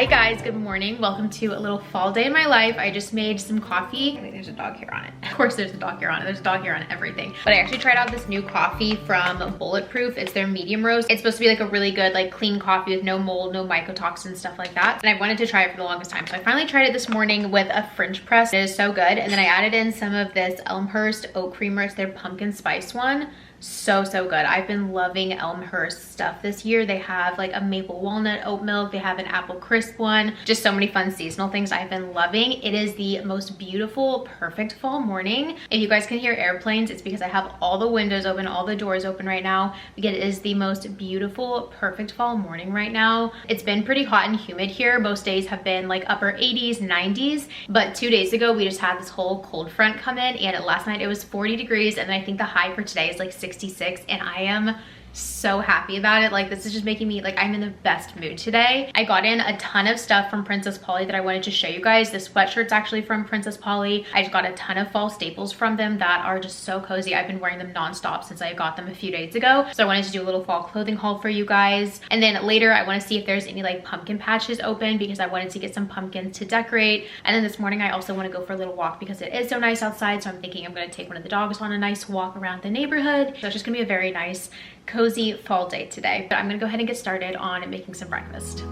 Hi guys, good morning. Welcome to a little fall day in my life. I just made some coffee. I think there's a dog hair on it. Of course there's a dog hair on it. There's a dog hair on everything. But I actually tried out this new coffee from Bulletproof. It's their medium roast. It's supposed to be like a really good, like clean coffee with no mold, no mycotoxins, stuff like that. And I wanted to try it for the longest time. So I finally tried it this morning with a French press. It is so good. And then I added in some of this Elmhurst oat creamer. It's their pumpkin spice one. So good. I've been loving Elmhurst stuff this year. They have like a maple walnut oat milk. They have an apple crisp one. Just so many fun seasonal things I've been loving. It is the most beautiful, perfect fall morning. If you guys can hear airplanes, it's because I have all the windows open, all the doors open right now, because it is the most beautiful, perfect fall morning right now. It's been pretty hot and humid here. Most days have been like upper 80s, 90s, but 2 days ago we just had this whole cold front come in, and last night it was 40 degrees, and then I think the high for today is like 66, and I am so happy about it. Like, this is just making me like, I'm in the best mood today. I got in a ton of stuff from Princess Polly that I wanted to show you guys. This sweatshirt's actually from Princess Polly. I just got a ton of fall staples from them that are just so cozy. I've been wearing them nonstop since I got them a few days ago. So I wanted to do a little fall clothing haul for you guys. And then later I want to see if there's any like pumpkin patches open, because I wanted to get some pumpkins to decorate. And then this morning I also want to go for a little walk because it is so nice outside. So I'm thinking I'm going to take one of the dogs on a nice walk around the neighborhood. So it's just gonna be a very nice cozy fall day today. But I'm gonna go ahead and get started on making some breakfast.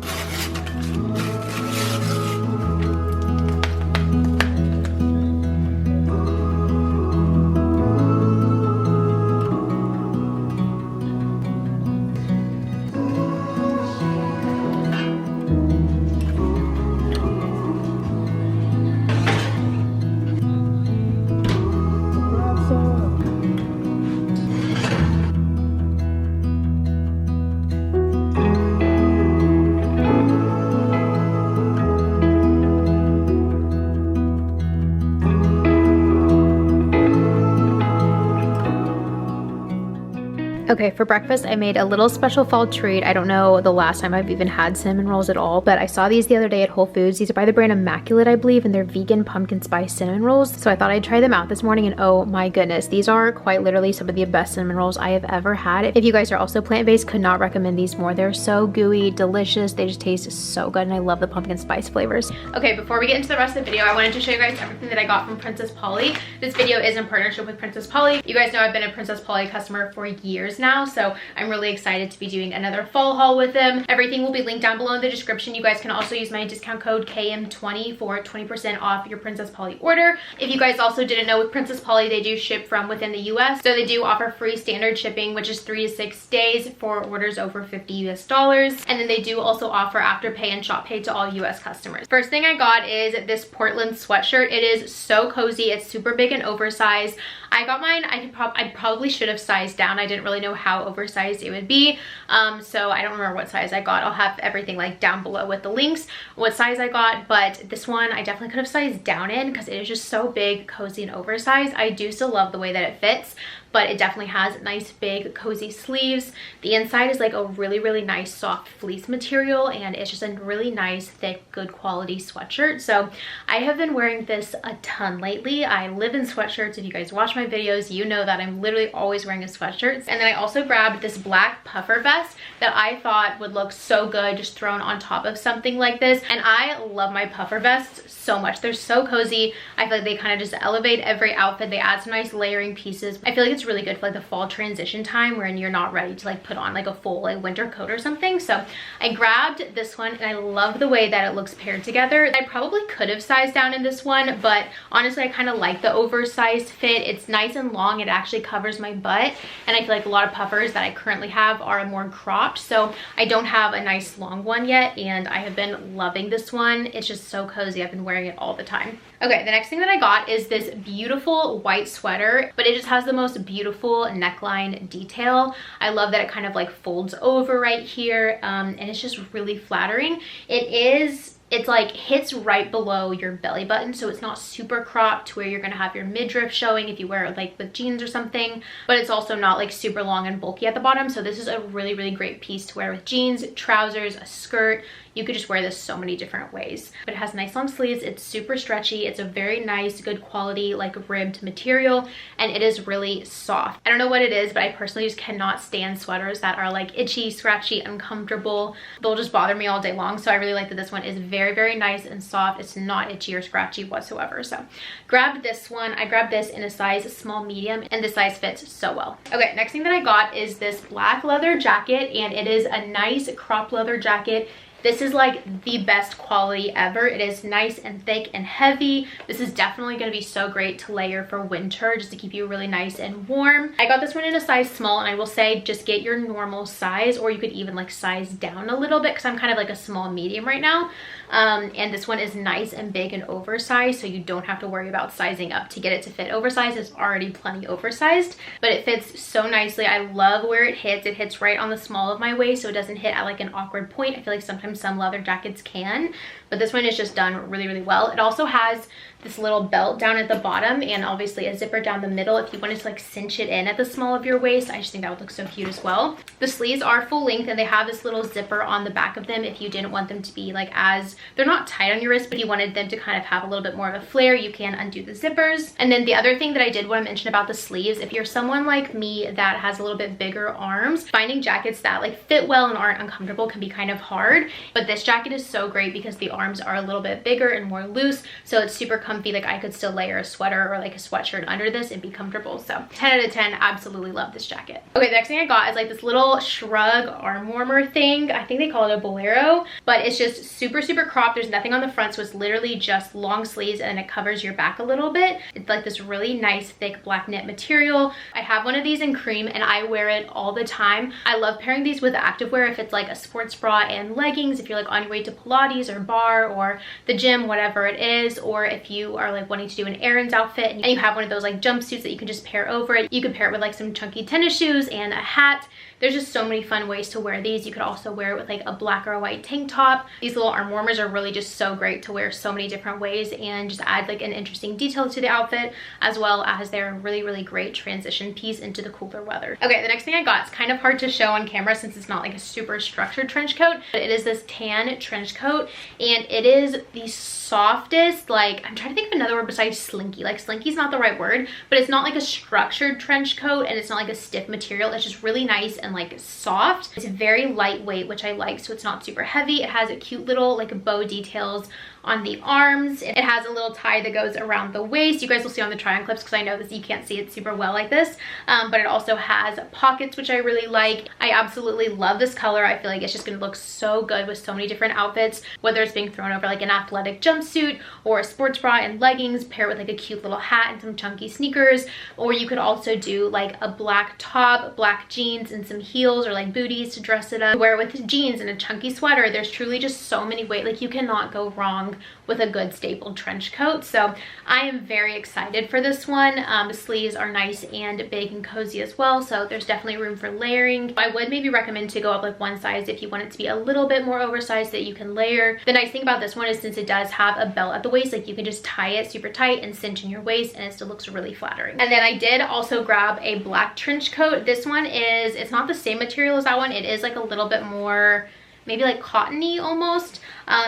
Okay, for breakfast, I made a little special fall treat. I don't know the last time I've even had cinnamon rolls at all, but I saw these the other day at Whole Foods. These are by the brand Immaculate, I believe, and they're vegan pumpkin spice cinnamon rolls. So I thought I'd try them out this morning, and oh my goodness, these are quite literally some of the best cinnamon rolls I have ever had. If you guys are also plant-based, could not recommend these more. They're so gooey, delicious. They just taste so good, and I love the pumpkin spice flavors. Okay, before we get into the rest of the video, I wanted to show you guys everything that I got from Princess Polly. This video is in partnership with Princess Polly. You guys know I've been a Princess Polly customer for years now, so I'm really excited to be doing another fall haul with them. Everything will be linked down below in the description. You guys can also use my discount code KM20 for 20% off your Princess Polly order. If you guys also didn't know, with Princess Polly, they do ship from within the US. So they do offer free standard shipping, which is 3 to 6 days for orders over $50 US. And then they do also offer AfterPay and ShopPay to all US customers. First thing I got is this Portland sweatshirt. It is so cozy. It's super big and oversized. I got mine, I probably should have sized down. I didn't really know how oversized it would be. So I don't remember what size I got. I'll have everything like down below with the links, what size I got. But this one I definitely could have sized down in because it is just so big, cozy, and oversized. I do still love the way that it fits, but it definitely has nice big cozy sleeves. The inside is like a really nice soft fleece material, and it's just a really nice thick good quality sweatshirt. So I have been wearing this a ton lately. I live in sweatshirts. If you guys watch my videos, you know that I'm literally always wearing a sweatshirt. And then I also grabbed this black puffer vest that I thought would look so good just thrown on top of something like this. And I love my puffer vests so much. They're so cozy. I feel like they kind of just elevate every outfit. They add some nice layering pieces. I feel like it's really good for like the fall transition time when you're not ready to like put on like a full like winter coat or something. So I grabbed this one, and I love the way that it looks paired together. I probably could have sized down in this one, but honestly I kind of like the oversized fit. It's nice and long. It actually covers my butt, and I feel like a lot of puffers that I currently have are more cropped, so I don't have a nice long one yet, and I have been loving this one. It's just so cozy. I've been wearing it all the time. Okay, the next thing that I got is this beautiful white sweater, but it just has the most beautiful neckline detail. I love that it kind of like folds over right here, and it's just really flattering. It is it's like hits right below your belly button, so it's not super cropped to where you're gonna have your midriff showing if you wear it like with jeans or something, but it's also not like super long and bulky at the bottom. So this is a really, really great piece to wear with jeans, trousers, a skirt. You could just wear this so many different ways. But it has nice long sleeves, it's super stretchy, it's a very nice, good quality, like ribbed material, and it is really soft. I don't know what it is, but I personally just cannot stand sweaters that are like itchy, scratchy, uncomfortable. They'll just bother me all day long. So I really like that this one is very, very nice and soft. It's not itchy or scratchy whatsoever. So grabbed this one. I grabbed this in a size small medium, and the size fits so well. Okay, next thing that I got is this black leather jacket, and it is a nice crop leather jacket. This is like the best quality ever. It is nice and thick and heavy. This is definitely going to be so great to layer for winter, just to keep you really nice and warm. I got this one in a size small, and I will say just get your normal size, or you could even like size down a little bit, because I'm kind of like a small medium right now. And this one is nice and big and oversized, so you don't have to worry about sizing up to get it to fit oversized. It's already plenty oversized, but it fits so nicely. I love where it hits. It hits right on the small of my waist, so it doesn't hit at like an awkward point. I feel like sometimes some leather jackets can, but this one is just done really, really well. It also has this little belt down at the bottom, and obviously a zipper down the middle if you wanted to like cinch it in at the small of your waist. I just think that would look so cute as well. The sleeves are full length, and they have this little zipper on the back of them if you didn't want them to be like as, they're not tight on your wrist, but if you wanted them to kind of have a little bit more of a flare, you can undo the zippers. And then the other thing that I did want to mention about the sleeves, if you're someone like me that has a little bit bigger arms, finding jackets that like fit well and aren't uncomfortable can be kind of hard. But this jacket is so great because the arms are a little bit bigger and more loose, so it's super comfy. Like I could still layer a sweater or like a sweatshirt under this and be comfortable. So 10 out of 10, absolutely love this jacket. Okay, the next thing I got is like this little shrug arm warmer thing. I think they call it a bolero, but it's just super, super cropped. There's nothing on the front, so it's literally just long sleeves, and it covers your back a little bit. It's like this really nice thick black knit material. I have one of these in cream, and I wear it all the time. I love pairing these with activewear if it's like a sports bra and leggings, if you're like on your way to Pilates or bar or the gym, whatever it is, or if you are like wanting to do an errands outfit and you have one of those like jumpsuits that you can just pair over it. You could pair it with like some chunky tennis shoes and a hat. There's just so many fun ways to wear these. You could also wear it with like a black or a white tank top. These little arm warmers are really just so great to wear so many different ways and just add like an interesting detail to the outfit, as well as they're a really, really great transition piece into the cooler weather. Okay, the next thing I got is kind of hard to show on camera since it's not like a super structured trench coat, but it is this tan trench coat, and it is the softest, like I'm trying to think of another word besides slinky. Like slinky is not the right word, but it's not like a structured trench coat, and it's not like a stiff material. It's just really nice and like soft. It's very lightweight, which I like, so it's not super heavy. It has a cute little like bow details on the arms. It has a little tie that goes around the waist. You guys will see on the try on clips because I know this, you can't see it super well like this, but it also has pockets, which I really like. I absolutely love this color. I feel like it's just gonna look so good with so many different outfits, whether it's being thrown over like an athletic jumpsuit or a sports bra and leggings, pair with like a cute little hat and some chunky sneakers, or you could also do like a black top, black jeans, and some heels or like booties to dress it up. Wear it with jeans and a chunky sweater. There's truly just so many ways. Like you cannot go wrong with a good staple trench coat. So I am very excited for this one. The sleeves are nice and big and cozy as well, so there's definitely room for layering. I would maybe recommend to go up like one size if you want it to be a little bit more oversized that you can layer. The nice thing about this one is since it does have a belt at the waist, like you can just tie it super tight and cinch in your waist, and it still looks really flattering. And then I did also grab a black trench coat. This one is, it's not the same material as that one. It is like a little bit more maybe like cottony almost.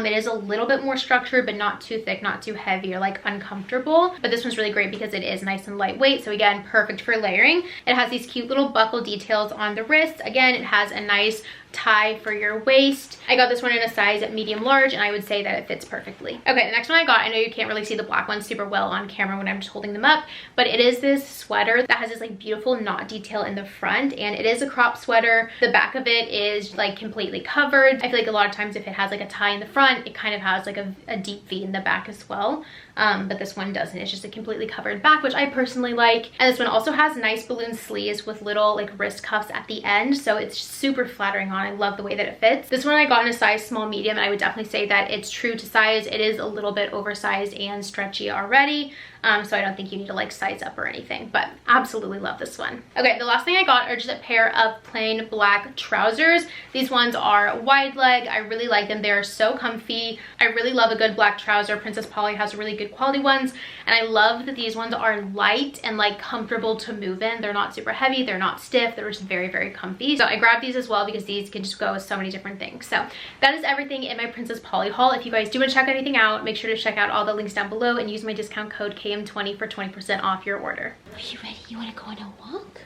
It is a little bit more structured, but not too thick, not too heavy or like uncomfortable. But this one's really great because it is nice and lightweight, so again, perfect for layering. It has these cute little buckle details on the wrists. Again, it has a nice tie for your waist. I got this one in a size medium large, and I would say that it fits perfectly. Okay, the next one I got, I know you can't really see the black one super well on camera when I'm just holding them up, but it is this sweater that has this like beautiful knot detail in the front, and it is a crop sweater. The back of it is like completely covered. I feel like a lot of times if it has like a tie in the front, it kind of has like a deep V in the back as well. But this one doesn't. It's just a completely covered back, which I personally like. And this one also has nice balloon sleeves with little like wrist cuffs at the end, so it's super flattering on. I love the way that it fits. This one I got in a size small medium, and I would definitely say that it's true to size. It is a little bit oversized and stretchy already, so I don't think you need to like size up or anything, but absolutely love this one. Okay, the last thing I got are just a pair of plain black trousers. These ones are wide leg. I really like them. They're so comfy. I really love a good black trouser. Princess Polly has really good quality ones, and I love that these ones are light and like comfortable to move in. They're not super heavy, they're not stiff, they're just very, very comfy. So I grabbed these as well because these can just go with so many different things. So that is everything in my Princess Polly haul. If you guys do want to check anything out, make sure to check out all the links down below and use my discount code KM20 for 20% off your order. Are you ready? You want to go on a walk?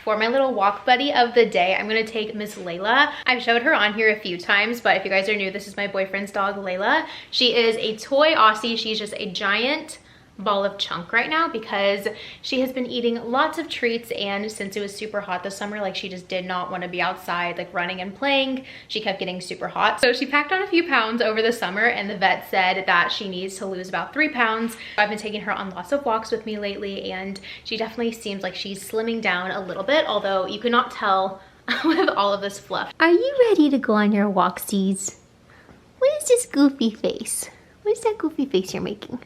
For my little walk buddy of the day, I'm gonna take Miss Layla. I've showed her on here a few times, but if you guys are new, this is my boyfriend's dog, Layla. She is a toy Aussie. She's just a giant ball of chunk right now because she has been eating lots of treats, and since it was super hot this summer, like she just did not want to be outside like running and playing. She kept getting super hot, so she packed on a few pounds over the summer, and the vet said that she needs to lose about 3 pounds. I've been taking her on lots of walks with me lately, and she definitely seems like she's slimming down a little bit, although you cannot tell with all of this fluff. Are you ready to go on your walksies? What is this goofy face? What is that goofy face you're making?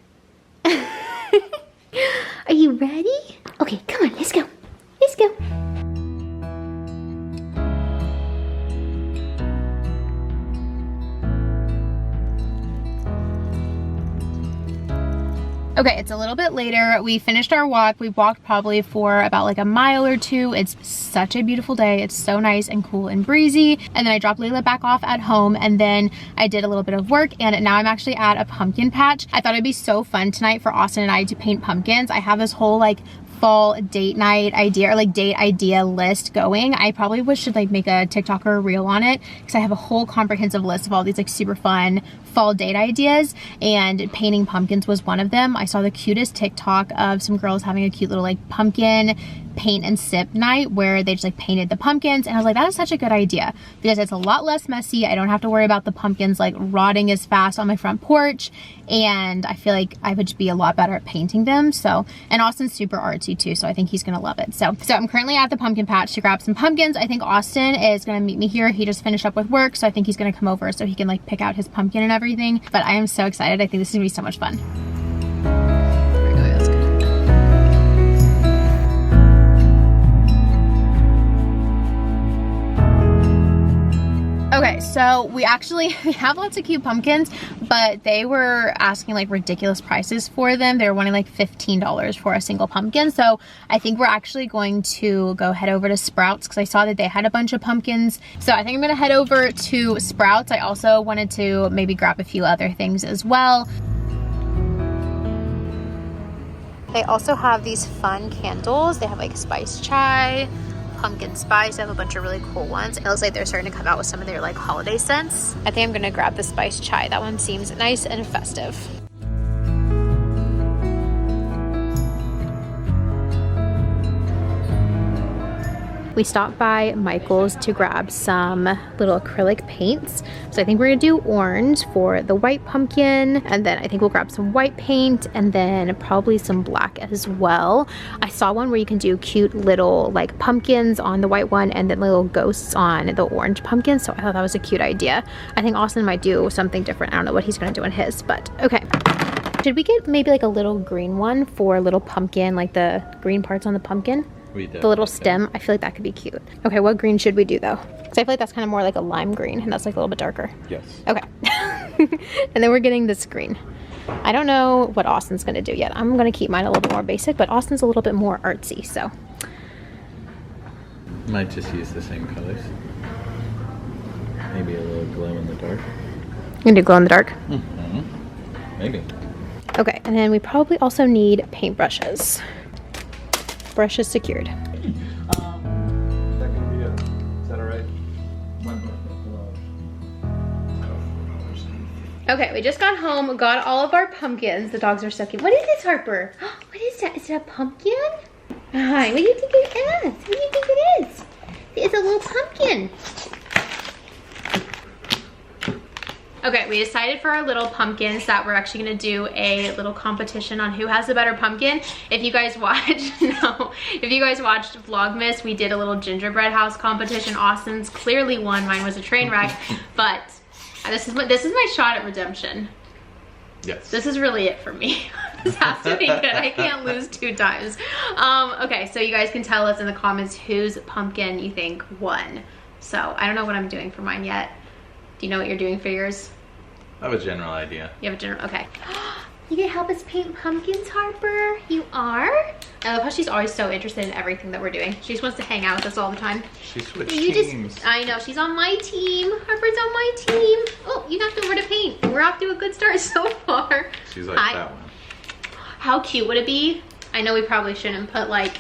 Are you ready? Okay, come on, let's go. Let's go. Okay, it's a little bit later. We finished our walk. We walked probably for about like a mile or two. It's such a beautiful day. It's so nice and cool and breezy. And then I dropped Layla back off at home, and then I did a little bit of work, and now I'm actually at a pumpkin patch. I thought it'd be so fun tonight for Austin and I to paint pumpkins. I have this whole like fall date night idea, or like date idea list going. I probably should like make a TikTok or a reel on it, because I have a whole comprehensive list of all these like super fun fall date ideas, and painting pumpkins was one of them. I saw the cutest TikTok of some girls having a cute little like pumpkin paint and sip night where they just like painted the pumpkins, and I was like, that is such a good idea because it's a lot less messy. I don't have to worry about the pumpkins like rotting as fast on my front porch, and I feel like I would just be a lot better at painting them. So, and Austin's super artsy too, so I think he's gonna love it. So I'm currently at the pumpkin patch to grab some pumpkins. I think Austin is gonna meet me here. He just finished up with work, so I think he's gonna come over so he can like pick out his pumpkin and everything. But I am so excited. I think this is gonna be so much fun. Okay, so we have lots of cute pumpkins, but they were asking like ridiculous prices for them. They were wanting like $15 for a single pumpkin. So I think we're actually going to go head over to Sprouts because I saw that they had a bunch of pumpkins. So I think I'm gonna head over to Sprouts. I also wanted to maybe grab a few other things as well. They also have these fun candles. They have like spice chai, pumpkin spice. They have a bunch of really cool ones. It looks like they're starting to come out with some of their like holiday scents. I think I'm gonna grab the spice chai. That one seems nice and festive. We stopped by Michael's to grab some little acrylic paints. So I think we're gonna do orange for the white pumpkin, and then I think we'll grab some white paint and then probably some black as well. I saw one where you can do cute little like pumpkins on the white one and then little ghosts on the orange pumpkin. So I thought that was a cute idea. I think Austin might do something different. I don't know what he's gonna do in his, but okay. Should we get maybe like a little green one for a little pumpkin, like the green parts on the pumpkin? The little stem, I feel like that could be cute. Okay, what green should we do though? Because I feel like that's kind of more like a lime green, and that's like a little bit darker. Yes. Okay. And then we're getting this green. I don't know what Austin's gonna do yet. I'm gonna keep mine a little bit more basic, but Austin's a little bit more artsy, so. Might just use the same colors. Maybe a little glow in the dark. You gonna do glow in the dark? Mm-hmm. Maybe. Okay, and then we probably also need paintbrushes. Brush is secured. Is that alright? Okay, we just got home, got all of our pumpkins. The dogs are so cute. What is this, Harper? What is that? Is it a pumpkin? Hi, what do you think it is? What do you think it is? It's a little pumpkin. Okay, we decided for our little pumpkins that we're actually gonna do a little competition on who has the better pumpkin. If you guys watched, if you guys watched Vlogmas, we did a little gingerbread house competition. Austin's clearly won, mine was a train wreck, but This is my shot at redemption. Yes. This is really it for me. This has to be good. I can't lose 2 times. Okay, so you guys can tell us in the comments whose pumpkin you think won. So I don't know what I'm doing for mine yet. Do you know what you're doing for yours? I have a general idea. You have a general, okay. You can help us paint pumpkins, Harper? You are? I love how she's always so interested in everything that we're doing. She just wants to hang out with us all the time. She switched teams. I know, she's on my team. Harper's on my team. Oh, you knocked over to paint. We're off to a good start so far. She's like that one. How cute would it be? I know we probably shouldn't put like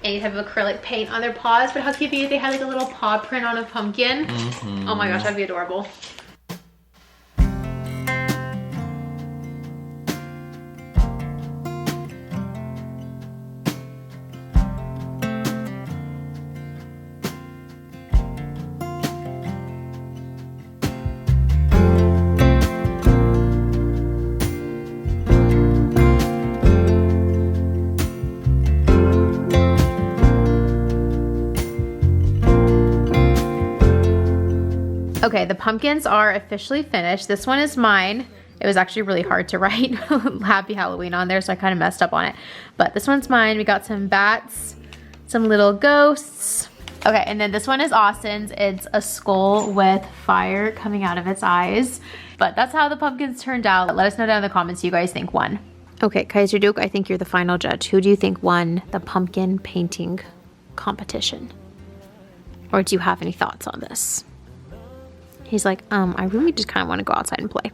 any type of acrylic paint on their paws, but how cute would it be if they had like a little paw print on a pumpkin? Oh my gosh, that'd be adorable. Okay, the pumpkins are officially finished. This one is mine. It was actually really hard to write Happy Halloween on there, so I kind of messed up on it. But this one's mine. We got some bats, some little ghosts. Okay, and then this one is Austin's. It's a skull with fire coming out of its eyes. But that's how the pumpkins turned out. Let us know down in the comments who you guys think won. Okay, Kaiser Duke, I think you're the final judge. Who do you think won the pumpkin painting competition? Or do you have any thoughts on this? He's like, I really just kind of want to go outside and play.